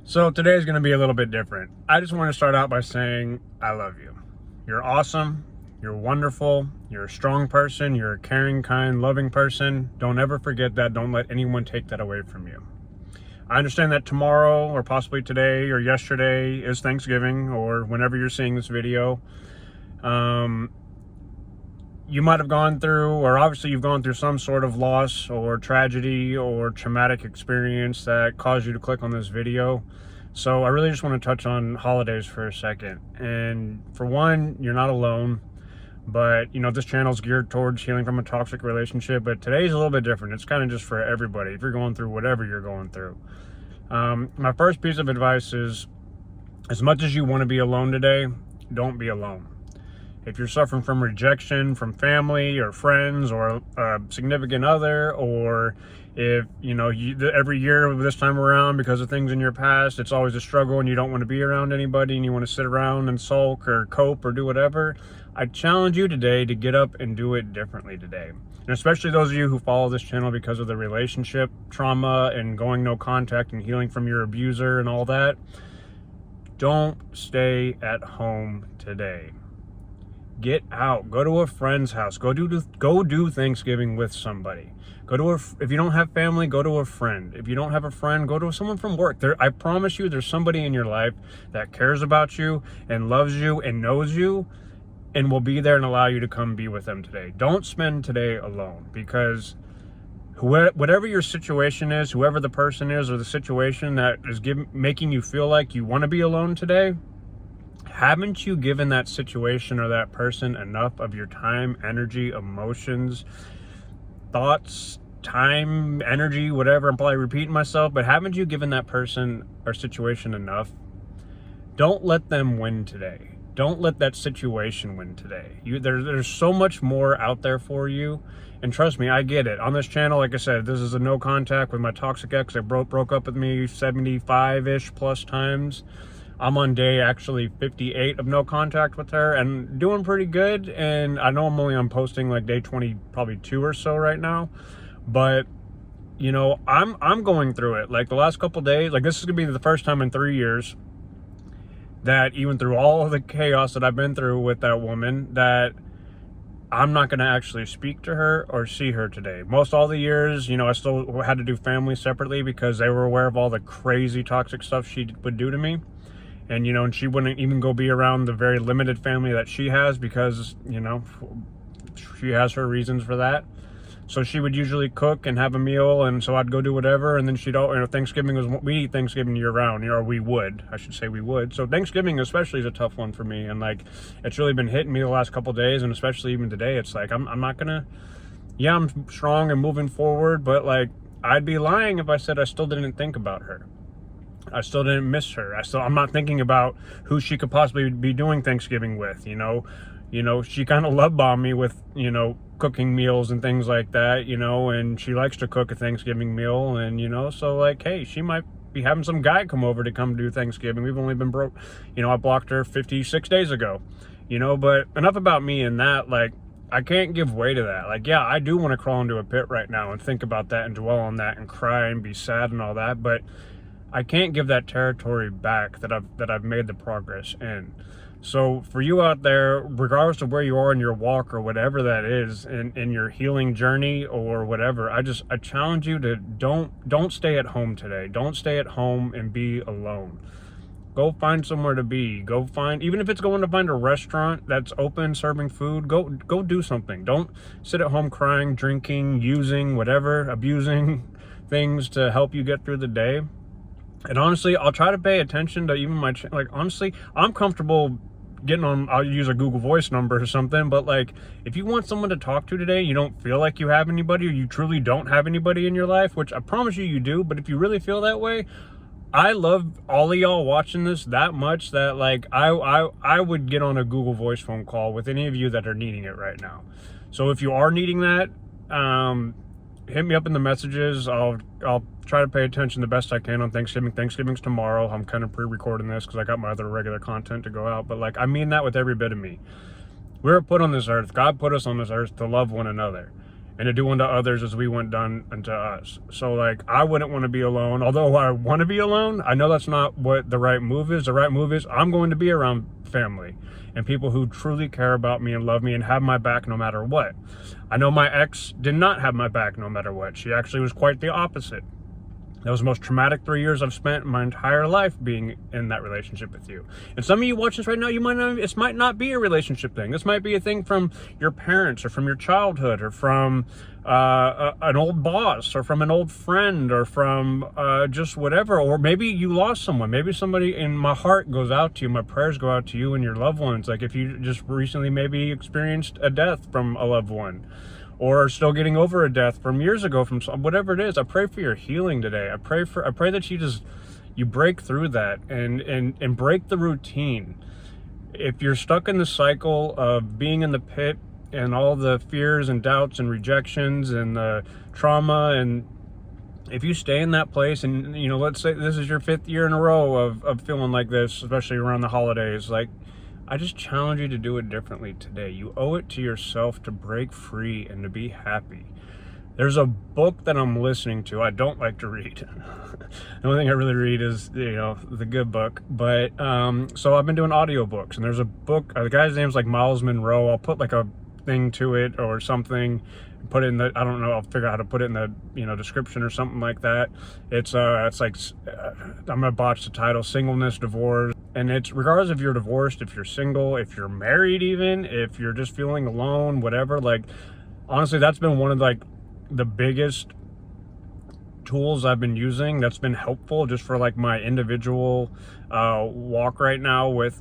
So today is going to be a little bit different. I just want to start out by saying I love you. You're awesome. You're wonderful. You're a strong person. You're a caring, kind, loving person. Don't ever forget that. Don't let anyone take that away from you. I understand that tomorrow or possibly today or yesterday is Thanksgiving or whenever you're seeing this video. You might have gone through, or obviously you've gone through some sort of loss or tragedy or traumatic experience that caused you to click on this video. So I really just want to touch on holidays for a second. And for one, you're not alone, but this channel is geared towards healing from a toxic relationship, but today's a little bit different. It's kind of just for everybody if you're going through whatever you're going through. My first piece of advice is, as much as you want to be alone today, don't be alone. If you're suffering from rejection from family or friends or a significant other, or if every year this time around, because of things in your past, it's always a struggle and you don't want to be around anybody and you want to sit around and sulk or cope or do whatever, I challenge you today to get up and do it differently today. And especially those of you who follow this channel because of the relationship trauma and going no contact and healing from your abuser and all that, don't stay at home today. Get out, go to a friend's house, go do Thanksgiving with somebody. If you don't have family, go to a friend. If you don't have a friend, go to someone from work. I promise you, there's somebody in your life that cares about you and loves you and knows you and will be there and allow you to come be with them today. Don't spend today alone, because whatever your situation is, whoever the person is or the situation that is making you feel like you want to be alone today, haven't you given that situation or that person enough of your time, energy, emotions, thoughts, time, energy, whatever? I'm probably repeating myself, but haven't you given that person or situation enough? Don't let them win today. Don't let that situation win today. There's so much more out there for you. And trust me, I get it. On this channel, like I said, this is a no contact with my toxic ex that broke up with me 75-ish plus times. I'm on day actually 58 of no contact with her and doing pretty good. And I know I'm posting like day 20, probably 2 or so right now. But I'm going through it. Like the last couple days, like this is gonna be the first time in 3 years that even through all of the chaos that I've been through with that woman, that I'm not going to actually speak to her or see her today. Most all the years, I still had to do family separately because they were aware of all the crazy toxic stuff she would do to me. And, and she wouldn't even go be around the very limited family that she has because, she has her reasons for that. So she would usually cook and have a meal, and so I'd go do whatever, and then Thanksgiving we eat Thanksgiving year round, or we would. So Thanksgiving especially is a tough one for me, and like, it's really been hitting me the last couple of days, and especially even today, it's like, I'm not gonna, I'm strong and moving forward, but like, I'd be lying if I said I still didn't think about her. I still didn't miss her. I'm not thinking about who she could possibly be doing Thanksgiving with, she kind of love bombed me with, cooking meals and things like that, and she likes to cook a Thanksgiving meal, and, so like, hey, she might be having some guy come over to come do Thanksgiving. We've only been broke, I blocked her 56 days ago, but enough about me and that. Like, I can't give way to that. Like, yeah, I do want to crawl into a pit right now and think about that and dwell on that and cry and be sad and all that, but I can't give that territory back that I've made the progress in. So for you out there, regardless of where you are in your walk or whatever that is in your healing journey or whatever, I challenge you to don't stay at home today. Don't stay at home and be alone. Go find somewhere to be. Even if it's going to find a restaurant that's open serving food, go do something. Don't sit at home crying, drinking, using, whatever, abusing things to help you get through the day. And honestly, I'll try to pay attention to even honestly, I'm comfortable getting on, I'll use a Google Voice number or something, but like, if you want someone to talk to today, you don't feel like you have anybody, or you truly don't have anybody in your life, which I promise you do, but if you really feel that way, I love all of y'all watching this that much that like, I would get on a Google Voice phone call with any of you that are needing it right now. So if you are needing that, hit me up in the messages. I'll try to pay attention the best I can on Thanksgiving. Thanksgiving's tomorrow. I'm kind of pre-recording this because I got my other regular content to go out. But like, I mean that with every bit of me. We were put on this earth. God put us on this earth to love one another. and to do unto others as we want done unto us. So like, I wouldn't want to be alone. Although I want to be alone, I know that's not what the right move is. The right move is I'm going to be around family and people who truly care about me and love me and have my back no matter what. I know my ex did not have my back no matter what. She actually was quite the opposite. That was the most traumatic 3 years I've spent in my entire life being in that relationship with you. And some of you watching this right now, this might not be a relationship thing. This might be a thing from your parents or from your childhood or from an old boss or from an old friend or from just whatever. Or maybe you lost someone. Maybe somebody, in my heart goes out to you. My prayers go out to you and your loved ones. Like if you just recently maybe experienced a death from a loved one, or still getting over a death from years ago, from whatever it is. I pray for your healing today. I pray that you break through that and break the routine. If you're stuck in the cycle of being in the pit and all the fears and doubts and rejections and the trauma, and if you stay in that place and, let's say this is your 5th year in a row of feeling like this, especially around the holidays, like, I just challenge you to do it differently today. You owe it to yourself to break free and to be happy. There's a book that I'm listening to. I don't like to read. The only thing I really read is, the good book. But, so I've been doing audiobooks, and there's a book, the guy's name's like Miles Monroe. I'll put like a thing to it or something, put it in the, I don't know, I'll figure out how to put it in the, description or something like that. It's like, I'm gonna botch the title, Singleness, Divorce. And it's regardless if you're divorced, if you're single, if you're married, even if you're just feeling alone, whatever. Like, honestly, that's been one of like the biggest tools I've been using that's been helpful just for like my individual walk right now with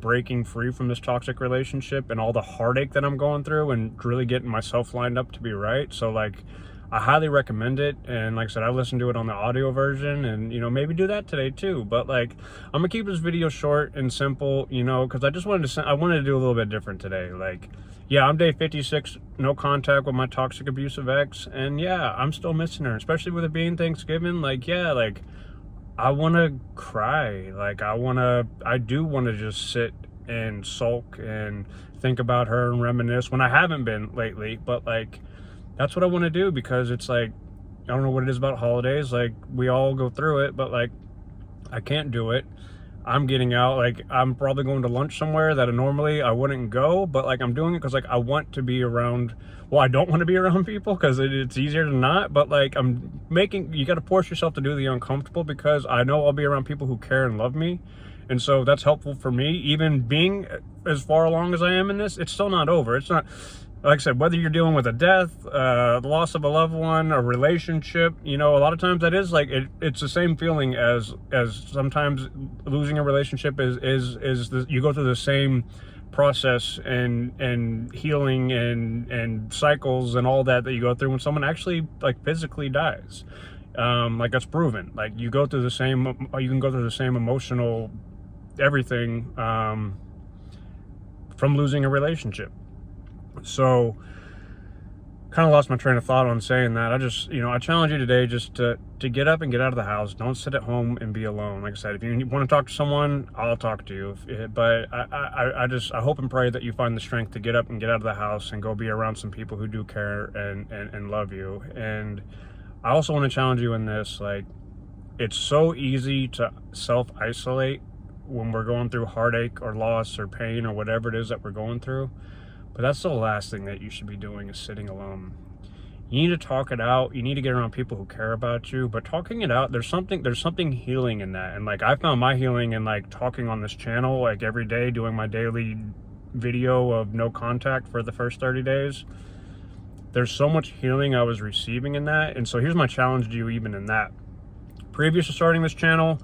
breaking free from this toxic relationship and all the heartache that I'm going through and really getting myself lined up to be right. So like, I highly recommend it. And like I said, I listened to it on the audio version, and maybe do that today too. But like, I'm gonna keep this video short and simple, because I just wanted to do a little bit different today. Like, yeah, I'm day 56, no contact with my toxic abusive ex, and yeah, I'm still missing her, especially with it being Thanksgiving. Like, yeah, like, I want to cry. Like, I do want to just sit and sulk and think about her and reminisce when I haven't been lately. But like, that's what I want to do, because it's like, I don't know what it is about holidays. Like, we all go through it, but like, I can't do it. I'm getting out. Like, I'm probably going to lunch somewhere that normally I wouldn't go, but like, I'm doing it because like, I want to be around, well, I don't want to be around people because it's easier to not, but like, you got to force yourself to do the uncomfortable, because I know I'll be around people who care and love me. And so that's helpful for me. Even being as far along as I am in this, it's still not over. It's not, like I said, whether you're dealing with a death, the loss of a loved one, a relationship, a lot of times that is like, it's the same feeling as sometimes losing a relationship is you go through the same process and healing and cycles and all that you go through when someone actually like physically dies. Like, that's proven. Like, you can go through the same emotional everything from losing a relationship. So, kind of lost my train of thought on saying that. I just, I challenge you today just to get up and get out of the house. Don't sit at home and be alone. Like I said, if you want to talk to someone, I'll talk to you. But I hope and pray that you find the strength to get up and get out of the house and go be around some people who do care and love you. And I also want to challenge you in this. Like, it's so easy to self-isolate when we're going through heartache or loss or pain or whatever it is that we're going through. But that's the last thing that you should be doing, is sitting alone. You need to talk it out. You need to get around people who care about you. But talking it out, there's something healing in that. And like, I found my healing in like talking on this channel, like every day, doing my daily video of no contact for the first 30 days. There's so much healing I was receiving in that. And so here's my challenge to you, even in that. Previous to starting this channel,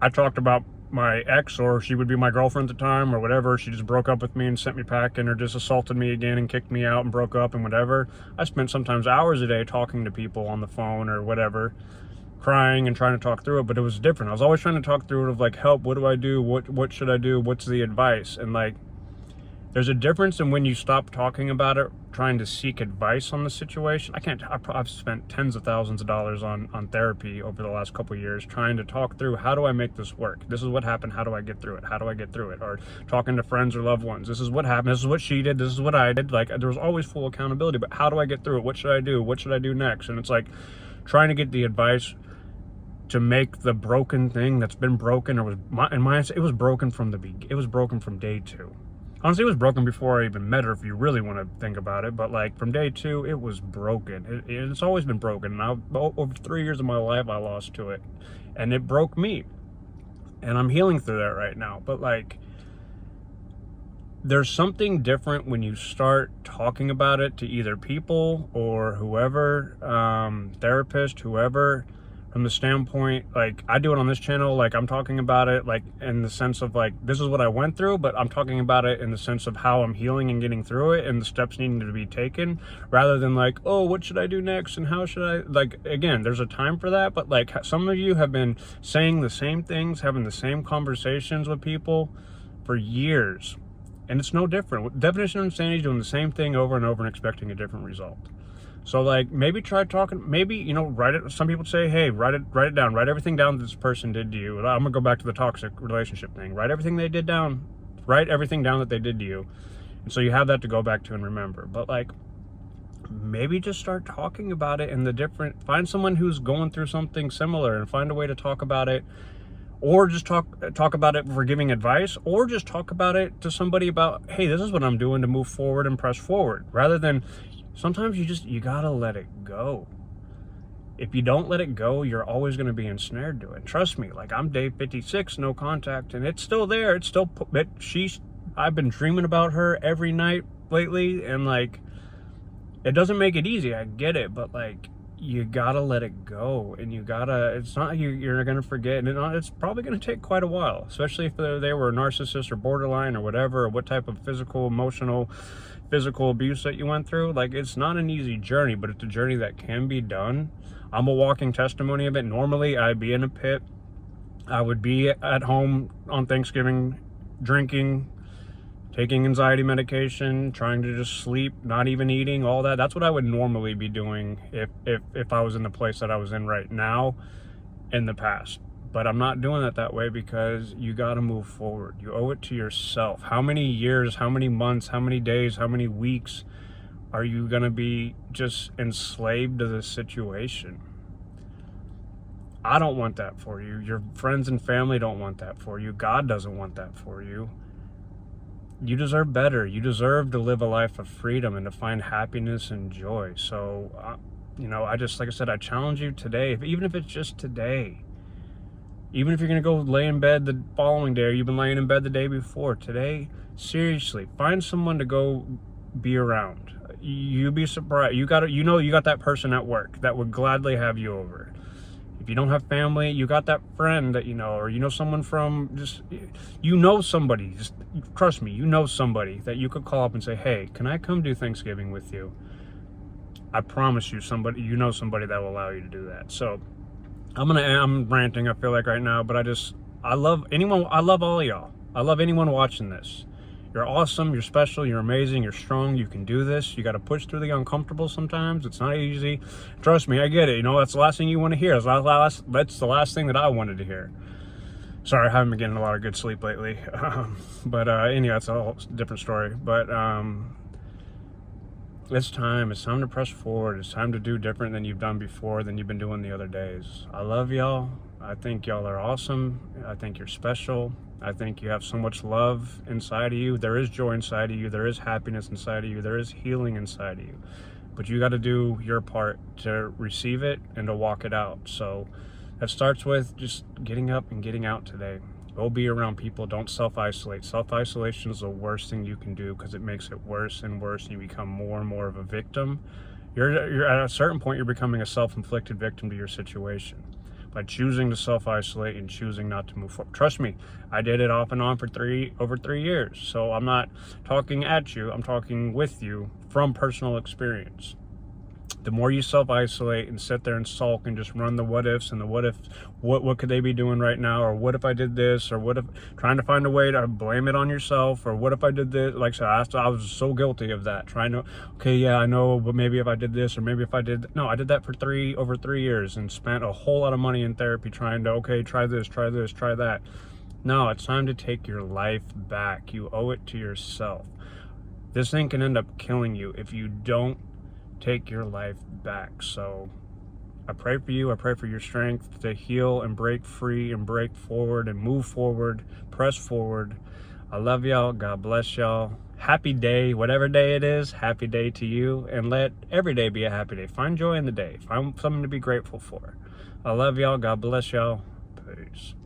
I talked about my ex, or she would be my girlfriend at the time or whatever. She just broke up with me and sent me packing, or just assaulted me again and kicked me out and broke up and whatever. I spent sometimes hours a day talking to people on the phone or whatever, crying and trying to talk through it. But it was different. I was always trying to talk through it of like, help, what do I do? What should I do? What's the advice? And like, There's a difference in when you stop talking about it, trying to seek advice on the situation. I've spent tens of thousands of dollars on therapy over the last couple of years, trying to talk through, how do I make this work? This is what happened. How do I get through it? How do I get through it? Or talking to friends or loved ones. This is what happened. This is what she did. This is what I did. Like, there was always full accountability, but how do I get through it? What should I do? What should I do next? And it's like trying to get the advice to make the broken thing that's been broken, or it was broken from it was broken from day 2. Honestly, it was broken before I even met her, if you really want to think about it. But like from day 2, it was broken. It's always been broken. And over 3 years of my life, I lost to it, and it broke me. And I'm healing through that right now. But like, there's something different when you start talking about it to either people or whoever, therapist, whoever. From the standpoint, like, I do it on this channel, like, I'm talking about it, like, in the sense of, like, this is what I went through, but I'm talking about it in the sense of how I'm healing and getting through it and the steps needing to be taken, rather than, like, oh, what should I do next and how should I, like, again, there's a time for that, but, like, some of you have been saying the same things, having the same conversations with people for years, and it's no different. Definition of insanity is doing the same thing over and over and expecting a different result. So like, maybe try talking, maybe, you know, write it. Some people say, hey, write it down, write everything down that this person did to you. I'm gonna go back to the toxic relationship thing. Write everything they did down, write everything down that they did to you. And so you have that to go back to and remember. But like, maybe just start talking about it, and find someone who's going through something similar and find a way to talk about it. Or just talk about it for giving advice, or just talk about it to somebody about, hey, this is what I'm doing to move forward and press forward, rather than, sometimes you gotta let it go. If you don't let it go, you're always gonna be ensnared to it. Trust me, like, I'm day 56, no contact, and it's still there. It's still, I've been dreaming about her every night lately, and like, it doesn't make it easy, I get it, but like, you gotta let it go, and it's not, you're gonna forget, and it's probably gonna take quite a while, especially if they were a narcissist or borderline or whatever, or what type of physical abuse that you went through. Like, it's not an easy journey, but it's a journey that can be done. I'm a walking testimony of it. Normally, I'd be in a pit. I would be at home on Thanksgiving, drinking, taking anxiety medication, trying to just sleep, not even eating, all that. That's what I would normally be doing if I was in the place that I was in right now in the past. But I'm not doing it that way, because you got to move forward. You owe it to yourself. How many years, how many months, how many days, how many weeks are you going to be just enslaved to this situation? I don't want that for you. Your friends and family don't want that for you. God doesn't want that for you. You deserve better. You deserve to live a life of freedom and to find happiness and joy. So, you know, like I said, I challenge you today, even if it's just today. Even if you're going to go lay in bed the following day, or you've been laying in bed the day before, today, seriously, find someone to go be around. You'd be surprised. You got that person at work that would gladly have you over. If you don't have family, you got that friend that you know, or you know someone from somebody, just trust me, you know somebody that you could call up and say, hey, can I come do Thanksgiving with you? I promise you, somebody that will allow you to do that. So I'm ranting, I feel like, right now, but I love all of y'all. I love anyone watching this. You're awesome, you're special, you're amazing, you're strong, you can do this. You got to push through the uncomfortable sometimes. It's not easy. Trust me, I get it. You know, that's the last thing you want to hear. That's the last thing that I wanted to hear. Sorry, I haven't been getting a lot of good sleep lately. But anyway, that's a whole different story. But it's time to press forward. It's time to do different than you've done before, than you've been doing the other days. I love y'all. I think y'all are awesome. I think you're special. I think you have so much love inside of you. There is joy inside of you. There is happiness inside of you. There is healing inside of you. But you got to do your part to receive it and to walk it out. So that starts with just getting up and getting out today. Go be around people. Don't self-isolate. Self-isolation is the worst thing you can do, because it makes it worse and worse, and you become more and more of a victim. You're at a certain point, you're becoming a self-inflicted victim to your situation by choosing to self-isolate and choosing not to move forward. Trust me, I did it off and on for over 3 years. So I'm not talking at you. I'm talking with you from personal experience. the more you self-isolate and sit there and sulk and just run the what ifs and the what could they be doing right now, or what if I did this, or what if, trying to find a way to blame it on yourself, or what if I did this. Like I said, I was so guilty of that, trying to, okay, yeah, I know, but maybe if I did this, or maybe if I did, no, I did that for over 3 years and spent a whole lot of money in therapy trying to, okay, try this, try that. No, it's time to take your life back. You owe it to yourself. This thing can end up killing you if you don't take your life back. So I pray for you. I pray for your strength to heal and break free and break forward and move forward, press forward. I love y'all. God bless y'all. Happy day, whatever day it is, happy day to you, and let every day be a happy day. Find joy in the day. Find something to be grateful for. I love y'all. God bless y'all. Peace.